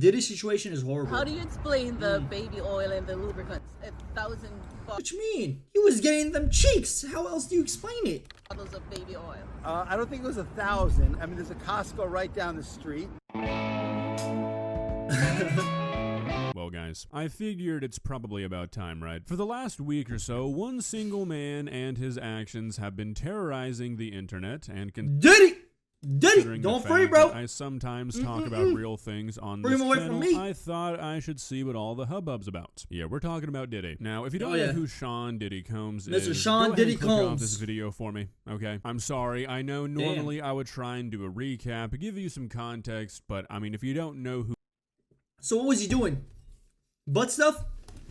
Diddy situation is horrible. How do you explain the baby oil and the lubricants? 1,000 What you mean? He was getting them cheeks. How else do you explain it? bottles of baby oil. I don't think it was 1,000. I mean, there's a Costco right down the street. Well, guys, I figured it's probably about time, right? For the last week or so, one single man and his actions have been terrorizing the internet and Diddy, considering don't the free, fact bro. that I sometimes talk about real things on Bring this him away from channel. me. I thought I should see what all the hubbub's about. Yeah, we're talking about Diddy. Now, if you don't know who Sean Diddy Combs Mr. is, Sean go ahead Diddy and click off Combs. this video for me, okay? I'm sorry. I know normally I would try and do a recap, give you some context, but I mean, if you don't know So what was he doing? Butt stuff?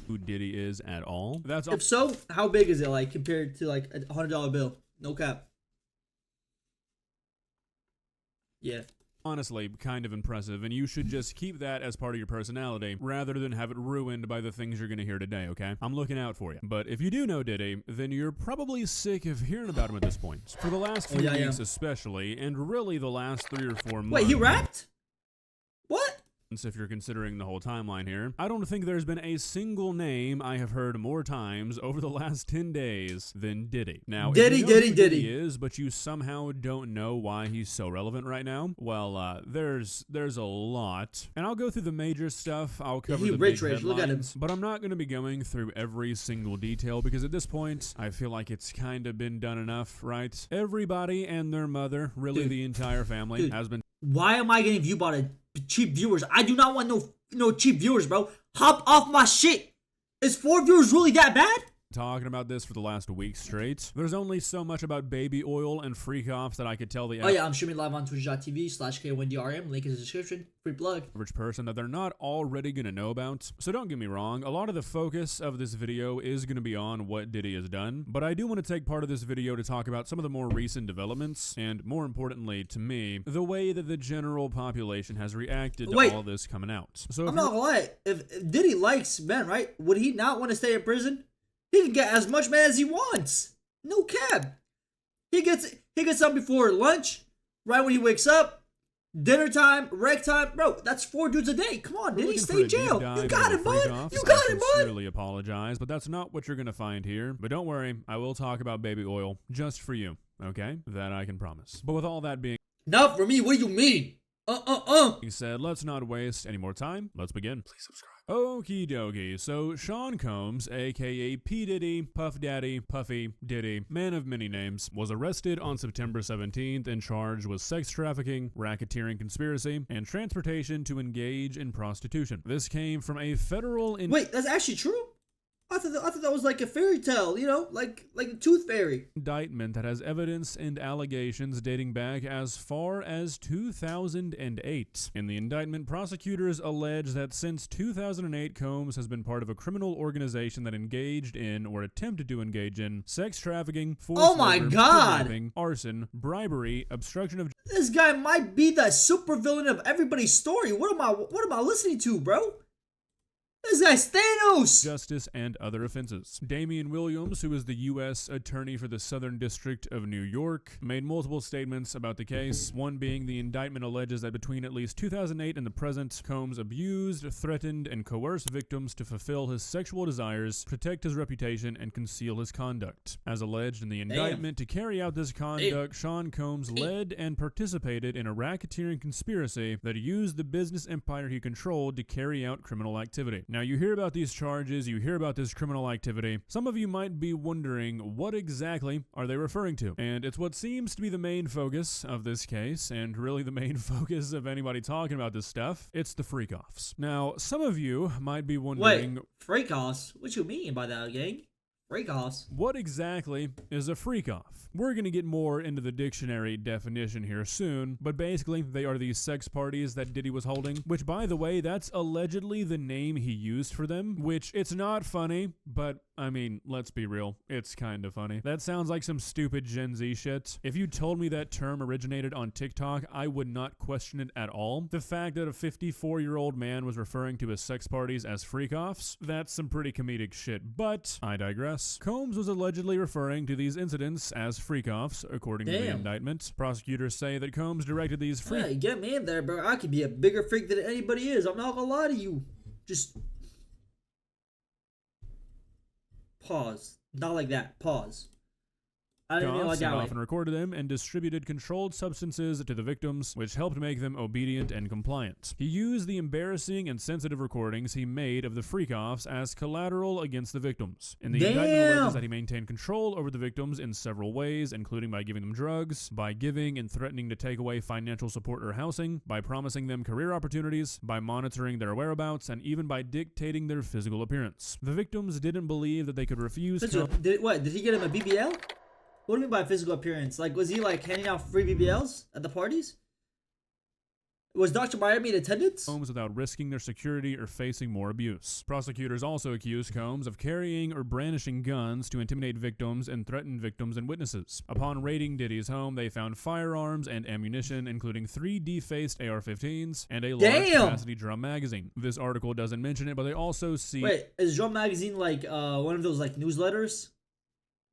who Diddy is at all, that's If so, how big is it like compared to like a $100 bill? No cap. Yeah. honestly kind of impressive, and you should just keep that as part of your personality rather than have it ruined by the things you're going to hear today, okay? I'm looking out for you. But if you do know Diddy, then you're probably sick of hearing about him at this point. For the last few weeks especially, and really the last 3 or 4 months. Wait, he rapped? What? If you're considering the whole timeline here, I don't think there's been a single name I have heard more times over the last 10 days than Diddy. Now, Diddy, if you know who Diddy Diddy is, but you somehow don't know why he's so relevant right now, well, there's a lot, and I'll go through the major stuff. I'll cover the big headlines, look at him. but I'm not going to be going through every single detail because at this point, I feel like it's kind of been done enough, right? Everybody and their mother, really the entire family, has been. Why am I getting viewed by the cheap viewers? I do not want no cheap viewers, bro. Hop off my shit. Is 4 viewers really that bad? Talking about this for the last week straight. There's only so much about baby oil and freak-offs that I could tell the Oh yeah, I'm streaming live on twitch.tv/KONDRM. Link in the description. Free plug. average person that they're not already going to know about. So don't get me wrong, a lot of the focus of this video is going to be on what Diddy has done, but I do want to take part of this video to talk about some of the more recent developments, and more importantly to me, the way that the general population has reacted to all this coming out. So I'm not gonna lie, if Diddy likes men, right, would he not want to stay in prison? He can get as much man as he wants. No cap. He gets up before lunch, right when he wakes up, dinner time, rec time. Bro, that's 4 dudes a day. Come on, Diddy, stay in jail. You got it, bud. You got it, bud. I sincerely apologize, but that's not what you're going to find here. But don't worry, I will talk about baby oil just for you, okay? That I can promise. But with all that being not for me, what do you mean? He said, let's not waste any more time. Let's begin. Please subscribe. Okie dokie. So Sean Combs, aka P. Diddy, Puff Daddy, Puffy, Diddy, man of many names, was arrested on September 17th and charged with sex trafficking, racketeering conspiracy, and transportation to engage in prostitution. This came from a federal... Wait, that's actually true? I thought that was like a fairy tale, you know, like a tooth fairy. Indictment that has evidence and allegations dating back as far as 2008. In the indictment, prosecutors allege that since 2008, Combs has been part of a criminal organization that engaged in or attempted to engage in sex trafficking, forced labor, kidnapping, arson, bribery, obstruction of... This guy might be the supervillain of everybody's story. What am I listening to, bro? This guy's Thanos! Justice and other offenses. Damian Williams, who is the U.S. Attorney for the Southern District of New York, made multiple statements about the case. One being the indictment alleges that between at least 2008 and the present, Combs abused, threatened, and coerced victims to fulfill his sexual desires, protect his reputation, and conceal his conduct. As alleged in the indictment, to carry out this conduct, Sean Combs led and participated in a racketeering conspiracy that used the business empire he controlled to carry out criminal activity. Now, you hear about these charges, you hear about this criminal activity. Some of you might be wondering, what exactly are they referring to? And it's what seems to be the main focus of this case, and really the main focus of anybody talking about this stuff. It's the freak-offs. Now, some of you might be wondering... Wait, freak-offs? What you mean by that, gang? Freak-offs? What exactly is a freak-off? We're going to get more into the dictionary definition here soon, but basically they are these sex parties that Diddy was holding, which by the way, that's allegedly the name he used for them, which it's not funny, but I mean, let's be real, it's kind of funny. That sounds like some stupid Gen Z shit. If you told me that term originated on TikTok, I would not question it at all. The fact that a 54-year-old man was referring to his sex parties as freak-offs, that's some pretty comedic shit, but I digress. us. Combs was allegedly referring to these incidents as freak-offs, according to the indictment. Prosecutors say that Combs directed these Hey, get me in there, bro. I could be a bigger freak than anybody is. I'm not gonna lie to you. Just pause. Not like that. Pause. I didn't mean like that. Often recorded them and distributed controlled substances to the victims, which helped make them obedient and compliant. He used the embarrassing and sensitive recordings he made of the freak-offs as collateral against the victims. In the indictment alleges that he maintained control over the victims in several ways, including by giving them drugs, by giving and threatening to take away financial support or housing, by promising them career opportunities, by monitoring their whereabouts, and even by dictating their physical appearance. The victims didn't believe that they could refuse. Did he get him a BBL? What do you mean by physical appearance? Like, was he like handing out free BBLs at the parties? Was Dr. Miami in attendance? Combs without risking their security or facing more abuse. Prosecutors also accused Combs of carrying or brandishing guns to intimidate victims and threaten victims and witnesses. Upon raiding Diddy's home, they found firearms and ammunition, including 3 defaced AR-15s and a large-capacity drum magazine. This article doesn't mention it, but they also see... Wait, is drum magazine like one of those like newsletters?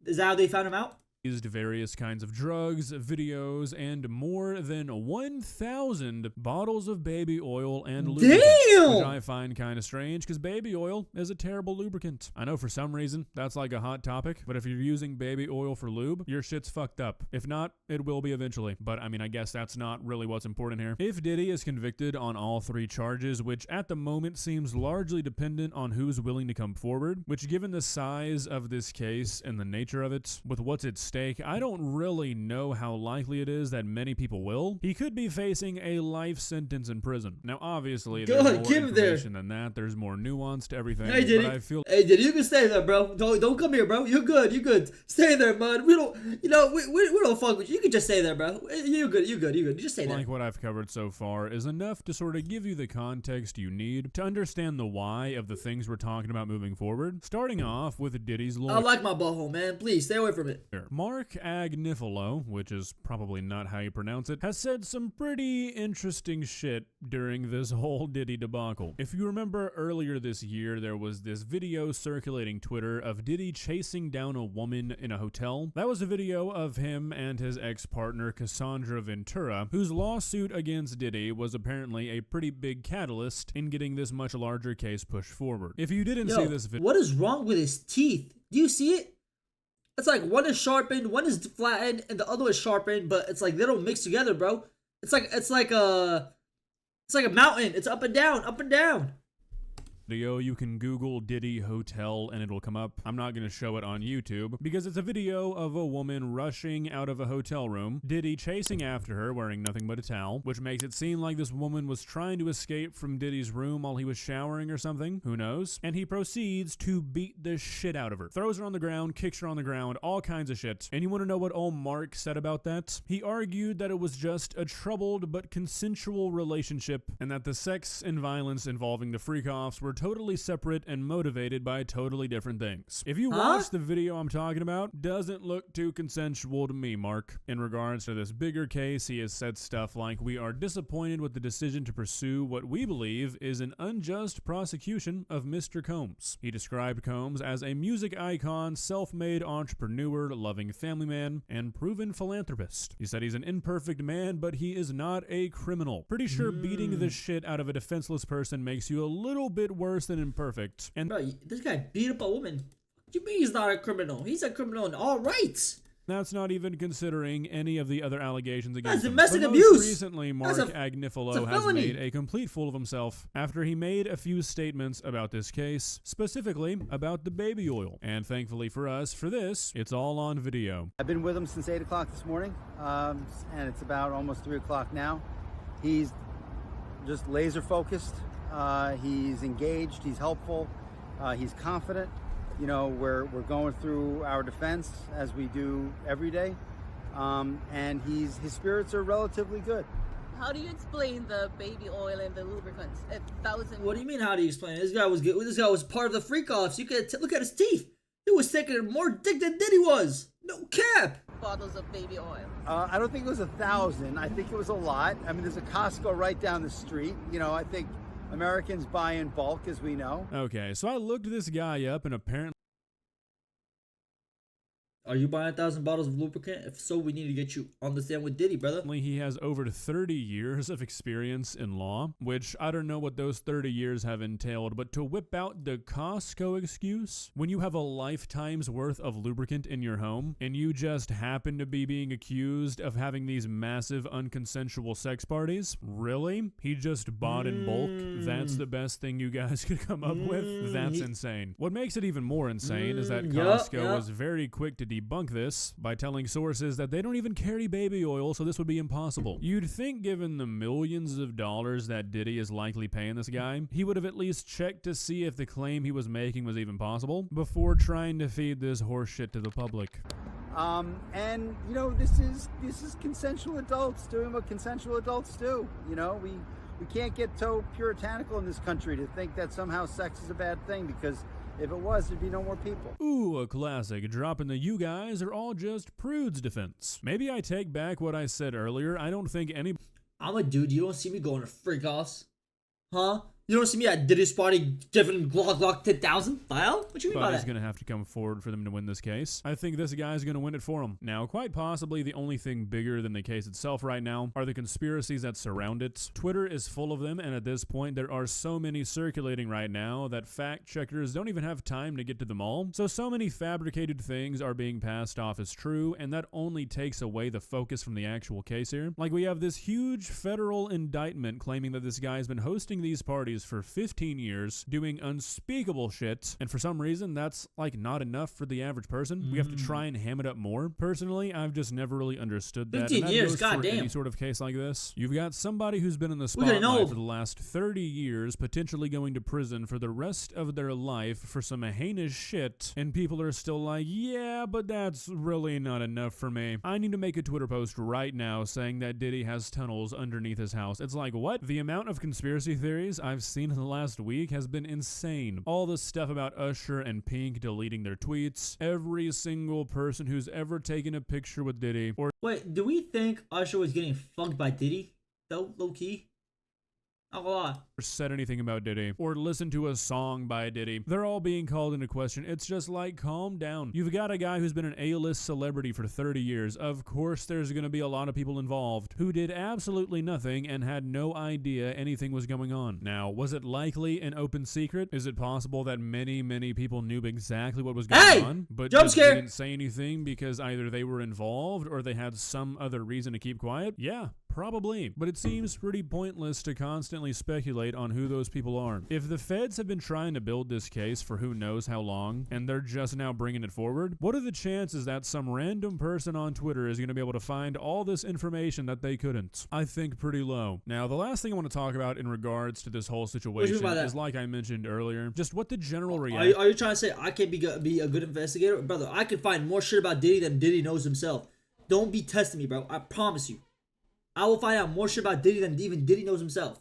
Is that how they found him out? Used various kinds of drugs, videos, and more than 1,000 bottles of baby oil and lubricant, which I find kind of strange because baby oil is a terrible lubricant. I know for some reason that's like a hot topic, but if you're using baby oil for lube, your shit's fucked up. If not, it will be eventually. But I mean, I guess that's not really what's important here. If Diddy is convicted on all 3 charges, which at the moment seems largely dependent on who's willing to come forward, which given the size of this case and the nature of it, with what's at stake, I don't really know how likely it is that many people will. He could be facing a life sentence in prison. Now, obviously, there's more information than that. There's more nuance to everything. Hey, Diddy. But I feel hey, Diddy, you can stay there, bro. Don't come here, bro. You're good. You're good. Stay there, man. We don't, we don't fuck with you. You can just stay there, bro. You're good. You're good. You're good. You just stay there. Like what I've covered so far is enough to sort of give you the context you need to understand the why of the things we're talking about moving forward. Starting off with Diddy's lawyer. I like my butthole, man. Please stay away from it. Mark Agnifilo, which is probably not how you pronounce it, has said some pretty interesting shit during this whole Diddy debacle. If you remember earlier this year, there was this video circulating Twitter of Diddy chasing down a woman in a hotel. That was a video of him and his ex-partner Cassandra Ventura, whose lawsuit against Diddy was apparently a pretty big catalyst in getting this much larger case pushed forward. If you didn't see this video... What is wrong with his teeth? Do you see it? It's like one is sharpened, one is flattened, and the other is sharpened, but it's like they don't mix together, bro. It's like a mountain. It's up and down, up and down. Video, you can Google Diddy Hotel and it'll come up. I'm not going to show it on YouTube because it's a video of a woman rushing out of a hotel room, Diddy chasing after her wearing nothing but a towel, which makes it seem like this woman was trying to escape from Diddy's room while he was showering or something, who knows, and he proceeds to beat the shit out of her. Throws her on the ground, kicks her on the ground, all kinds of shit. And you want to know what old Mark said about that? He argued that it was just a troubled but consensual relationship and that the sex and violence involving the freak-offs were totally separate and motivated by totally different things. If you watch the video I'm talking about, doesn't look too consensual to me, Mark. In regards to this bigger case, he has said stuff like, "We are disappointed with the decision to pursue what we believe is an unjust prosecution of Mr. Combs." He described Combs as a music icon, self-made entrepreneur, loving family man, and proven philanthropist. He said he's an imperfect man, but he is not a criminal. Pretty sure beating the shit out of a defenseless person makes you a little bit worse than imperfect. And bro, this guy beat up a woman. What do you mean he's not a criminal? He's a criminal in all rights. That's not even considering any of the other allegations against him. That's domestic abuse. Most recently, Mark Agnifilo has made a complete fool of himself after he made a few statements about this case, specifically about the baby oil. And thankfully for us, for this, it's all on video. I've been with him since 8 o'clock this morning, and it's about almost 3 o'clock now. He's just laser focused. He's engaged, he's helpful, he's confident. You know, we're going through our defense as we do every day, and his spirits are relatively good. How do you explain the baby oil and the lubricants? 1,000. What do you mean? How do you explain it? This guy was good. This guy was part of the freak-offs. You could look at his teeth. He was taking more dick than Diddy was. No cap. Bottles of baby oil. I don't think it was 1,000. I think it was a lot. I mean, there's a Costco right down the street. You know, I think Americans buy in bulk, as we know. Okay, so I looked this guy up and apparently Are you buying 1,000 bottles of lubricant? If so, we need to get you on the stand with Diddy, brother. He has over 30 years of experience in law, which I don't know what those 30 years have entailed, but to whip out the Costco excuse when you have a lifetime's worth of lubricant in your home and you just happen to be being accused of having these massive unconsensual sex parties? Really? He just bought in bulk? That's the best thing you guys could come up with? That's insane. What makes it even more insane is that Costco was very quick to debunk this by telling sources that they don't even carry baby oil, so this would be impossible. You'd think, given the millions of dollars that Diddy is likely paying this guy, he would have at least checked to see if the claim he was making was even possible before trying to feed this horseshit to the public. And you know, this is consensual adults doing what consensual adults do. You know, we can't get so puritanical in this country to think that somehow sex is a bad thing, because if it was, there'd be no more people. Ooh, a classic, dropping the "you guys are all just prudes" defense. Maybe I take back what I said earlier. I don't think any... I'm a dude. You don't see me going to freak offs. Huh? You don't see me at Diddy's party giving Glock 10,000? Well, what you mean by that? He's going to have to come forward for them to win this case. I think this guy's going to win it for him. Now, quite possibly the only thing bigger than the case itself right now are the conspiracies that surround it. Twitter is full of them, and at this point, there are so many circulating right now that fact checkers don't even have time to get to them all. So many fabricated things are being passed off as true, and that only takes away the focus from the actual case here. Like, we have this huge federal indictment claiming that this guy's been hosting these parties for 15 years, doing unspeakable shit, and for some reason that's like not enough for the average person. We have to try and ham it up more. Personally, I've just never really understood that. 15 years, goes for goddamn. any sort of case like this. You've got somebody who's been in the spotlight for the last 30 years, potentially going to prison for the rest of their life for some heinous shit, and people are still like, yeah, but that's really not enough for me. I need to make a Twitter post right now saying that Diddy has tunnels underneath his house. It's like, what? The amount of conspiracy theories I've seen in the last week has been insane. All the stuff about Usher and Pink deleting their tweets, every single person who's ever taken a picture with Diddy, or Wait, do we think Usher was getting fucked by Diddy? Though, low key? Not gonna lie. said anything about Diddy, or listened to a song by Diddy. They're all being called into question. It's just like, calm down. You've got a guy who's been an A-list celebrity for 30 years. Of course there's going to be a lot of people involved who did absolutely nothing and had no idea anything was going on. Now, was it likely an open secret? Is it possible that many people knew exactly what was going on, but just didn't say anything because either they were involved or they had some other reason to keep quiet? Yeah, probably. But it seems pretty pointless to constantly speculate on who those people are. If the feds have been trying to build this case for who knows how long, and they're just now bringing it forward, what are the chances that some random person on Twitter is going to be able to find all this information that they couldn't? I think pretty low. Now, the last thing I want to talk about in regards to this whole situation is, like I mentioned earlier, just what the general reaction... Are you trying to say I can't be a good investigator? Brother, I can find more shit about Diddy than Diddy knows himself. Don't be testing me, bro. I promise you. I will find out more shit about Diddy than even Diddy knows himself.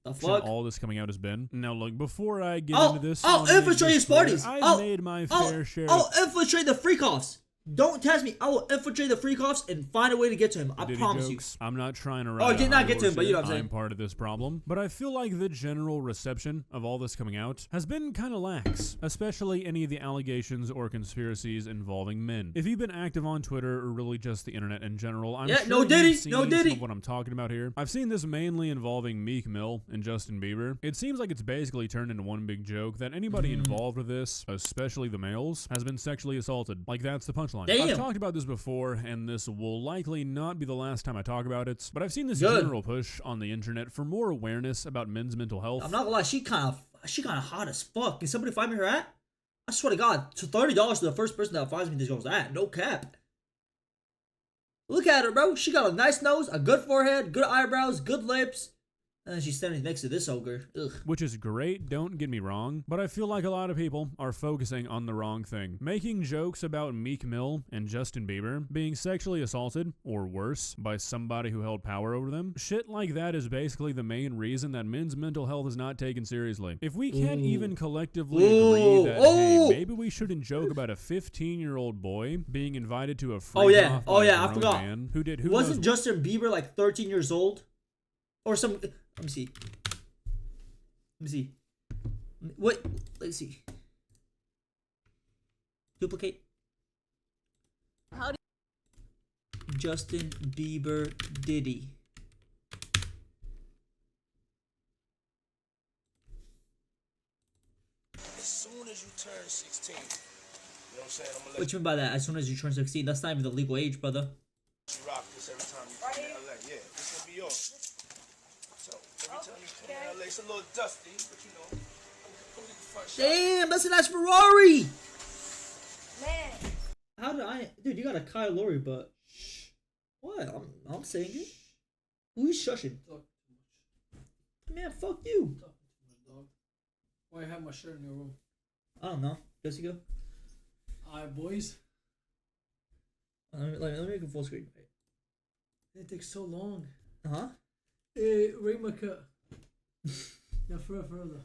The fuck? All this coming out has been. Now look, before I get into this, I'll infiltrate his parties. I've made my fair share. I'll infiltrate the freak-offs. Don't test me. I will infiltrate the freak-offs and find a way to get to him. I promise you. I'm not trying to not get to him, but you know what I'm saying. I'm part of this problem. But I feel like the general reception of all this coming out has been kind of lax, especially any of the allegations or conspiracies involving men. If you've been active on Twitter or really just the internet in general, I'm sure you've seen some of what I'm talking about here. I've seen this mainly involving Meek Mill and Justin Bieber. It seems like it's basically turned into one big joke that anybody involved with this, especially the males, has been sexually assaulted. Like, that's the punchline. Damn. I've talked about this before, and this will likely not be the last time I talk about it, but I've seen this general push on the internet for more awareness about men's mental health. I'm not gonna lie, she kind of hot as fuck. Can somebody find me her at? I swear to God, to $30 to the first person that finds me this girl's at. No cap. Look at her, bro. She got a nice nose, a good forehead, good eyebrows, good lips. And then she's standing next to this ogre. Ugh. Which is great, don't get me wrong, but I feel like a lot of people are focusing on the wrong thing. Making jokes about Meek Mill and Justin Bieber being sexually assaulted, or worse, by somebody who held power over them. Shit like that is basically the main reason that men's mental health is not taken seriously. If we can't even collectively agree that, hey, maybe we shouldn't joke about a 15-year-old boy being invited to a freak-off by a grown man who Wasn't Justin Bieber like 13 years old? Or some... Let me see. What? Let's see. Duplicate. How do Justin Bieber Diddy. As soon as you turn 16, you know what I'm saying? I'm gonna let What you mean by that? As soon as you turn 16, that's not even the legal age, brother. you rock this every time you come to LA. Yeah, this gonna be yours. So every time you come to LA, it's a little dusty, but you know, come get the front shot. Damn, that's a nice Ferrari. Man, How did I? Dude, you got a Kyle Lowry, but what? I'm saying it. Who is shushing? Man, fuck you. Why have my shirt in your room? I don't know. Guess you go. Alright, boys. Let me make a full screen. It takes so long. Huh? Hey, rate my cut. No, for real.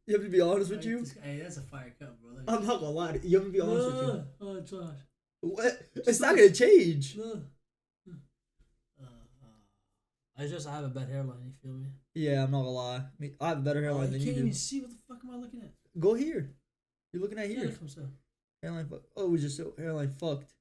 You have to be honest with you. Hey, that's a fire cut, brother. I'm not gonna lie. You have to be honest with you. Oh, Josh. What? It's not gonna change. No. I have a bad hairline, you feel me? Yeah, I'm not gonna lie. I have a better hairline You than can't you do. even see what the fuck am I looking at? Go here. You're looking at Yeah, here. look from so. Hairline fucked. Oh, it was just so hairline fucked.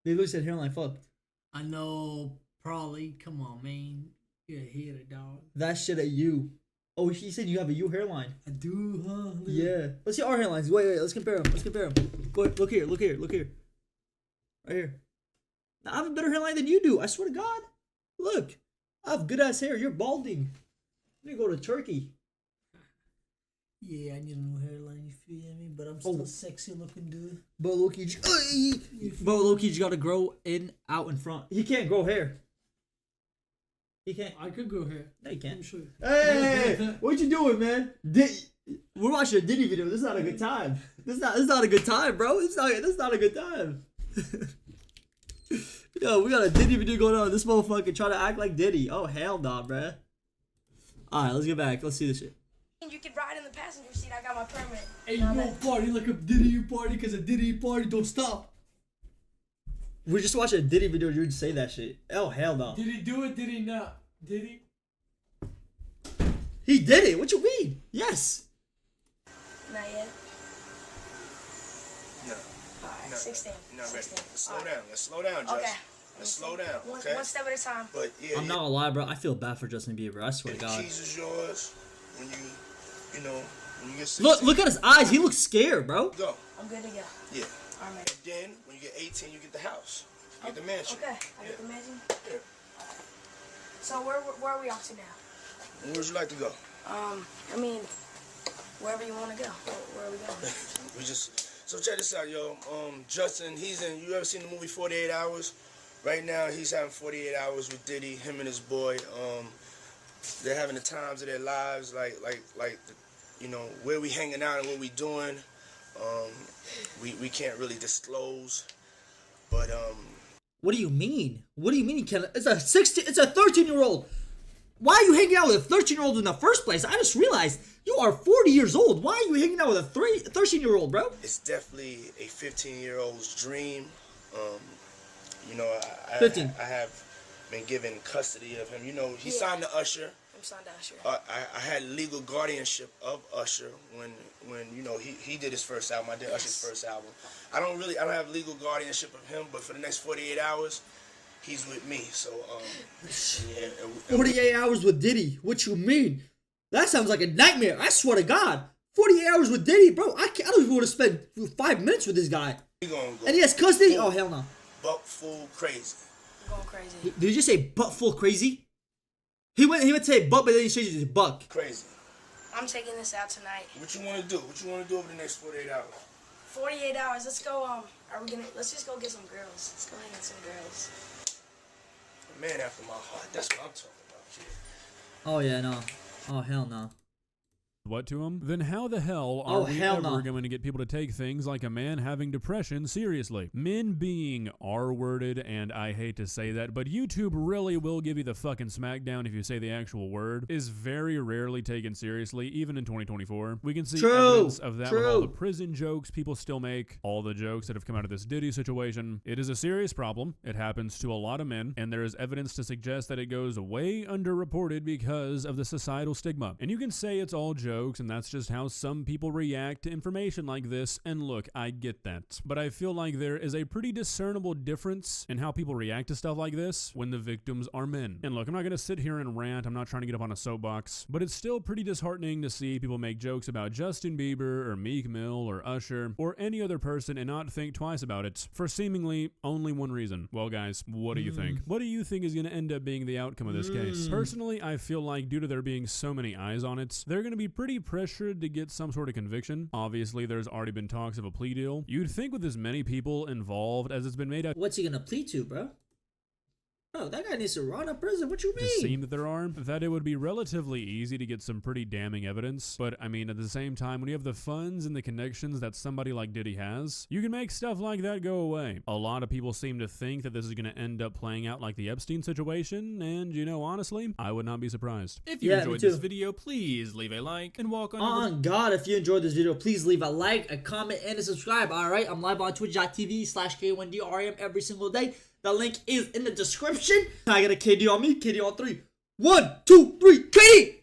They literally said hairline fucked. I know, probably. Come on, man. You're a hater, dog. That shit at you. Oh, he said you have a U hairline. I do, huh? Look. Yeah. Let's see our hairlines. Wait. Let's compare them. Go ahead. Look here. Right here. Now, I have a better hairline than you do. I swear to God. Look. I have good ass hair. You're balding. You need to go to Turkey. Yeah, I need a new hairline, you feel me? But I'm still sexy looking, dude. But Loki, you gotta grow out in front. He can't grow hair. He can't. I could grow hair. No, you Let can't. me show you. Hey, what you doing, man? We're watching a Diddy video. This is not a good time. This is not a good time, bro. This is not a good time. Yo, we got a Diddy video going on. This motherfucker trying to act like Diddy. Oh, hell nah, bruh. Alright, let's get back. Let's see this shit. you could ride in the passenger seat. I got my permit. Hey, you won't party like a Diddy party, cause a Diddy party don't stop. We just watched a Diddy video. You would say that shit. Oh, hell no. Did he do it? Did he not? Did he? He did it. What you mean? Yes. Not yet. No. Alright, No. 16. You're not ready. 16. Let's slow Alright. down. Let's slow down, Josh. Okay. Let's slow down, okay? One step at a time. But yeah, I'm not gonna lie, bro. I feel bad for Justin Bieber. I swear the to God. keys is yours when you know, when you get 16. Look at his eyes. He looks scared, bro. Go. I'm good to go. Yeah. Alright. And then when you get 18, you get the house. You get the mansion. Okay. I get the mansion. Yeah. So where are we off to now? Where'd you like to go? I mean, wherever you want to go. Where are we going? We just so check this out, yo. Justin, he's in. You ever seen the movie 48 Hours? Right now, he's having 48 hours with Diddy. Him and his boy. They're having the times of their lives, like you know, where we hanging out and what we doing. We can't really disclose, but What do you mean? What do you mean he can't? It's a 13-year-old. Why are you hanging out with a 13-year-old in the first place? I just realized you are 40 years old. Why are you hanging out with a 13-year-old, bro? it's definitely a 15-year-old's dream. You know, I 15. I have been given custody of him. You know, he Yeah. signed to Usher. I'm signed to Usher. I had legal guardianship of Usher when you know he did his first album. I did Usher's first album. I don't have legal guardianship of him, but for the next 48 hours, he's with me. So yeah, 48 hours with Diddy. What you mean? That sounds like a nightmare. I swear to God. 48 hours with Diddy, bro. I don't even want to spend 5 minutes with this guy. we gonna go And he has custody? Oh, hell no. buck full crazy. I'm going crazy. Did you just say butt full crazy? He went to say butt, but then he changed it to buck. Crazy. I'm taking this out tonight. What you want to do? What you want to do over the next 48 hours? 48 hours. Let's go. Let's just go get some girls. Let's go hang with some girls. A man after my heart. That's what I'm talking about, kid. Oh, yeah, no. Oh, hell no. What to him? Then how the hell are Oh, we hell ever no. going to get people to take things like a man having depression seriously? Men being R-worded, and I hate to say that, but YouTube really will give you the fucking smackdown if you say the actual word, is very rarely taken seriously, even in 2024. We can see evidence of that with all the prison jokes people still make, all the jokes that have come out of this Diddy situation. It is a serious problem. It happens to a lot of men, and there is evidence to suggest that it goes way underreported because of the societal stigma. And you can say it's all jokes, jokes, and that's just how some people react to information like this, and look, I get that. But I feel like there is a pretty discernible difference in how people react to stuff like this when the victims are men. And look, I'm not gonna sit here and rant, I'm not trying to get up on a soapbox, but it's still pretty disheartening to see people make jokes about Justin Bieber or Meek Mill or Usher or any other person and not think twice about it for seemingly only one reason. Well guys, what do you think? What do you think is gonna end up being the outcome of this case? Personally, I feel like due to there being so many eyes on it, they're gonna be pretty pressured to get some sort of conviction. Obviously, there's already been talks of a plea deal. You'd think with as many people involved as it's been made out What's he gonna plead to, bro? Bro, that guy needs to run to prison. What you to mean? seem that there are, that it would be relatively easy to get some pretty damning evidence. But I mean, at the same time, when you have the funds and the connections that somebody like Diddy has, you can make stuff like that go away. A lot of people seem to think that this is going to end up playing out like the Epstein situation, and you know, honestly, I would not be surprised. If you enjoyed this video, please leave a like and walk on over. God, if you enjoyed this video, please leave a like, a comment, and a subscribe. Alright, I'm live on twitch.tv/K1DRM every single day. The link is in the description. I got a KD on me. KD on 3. 1, 2, 3. KD!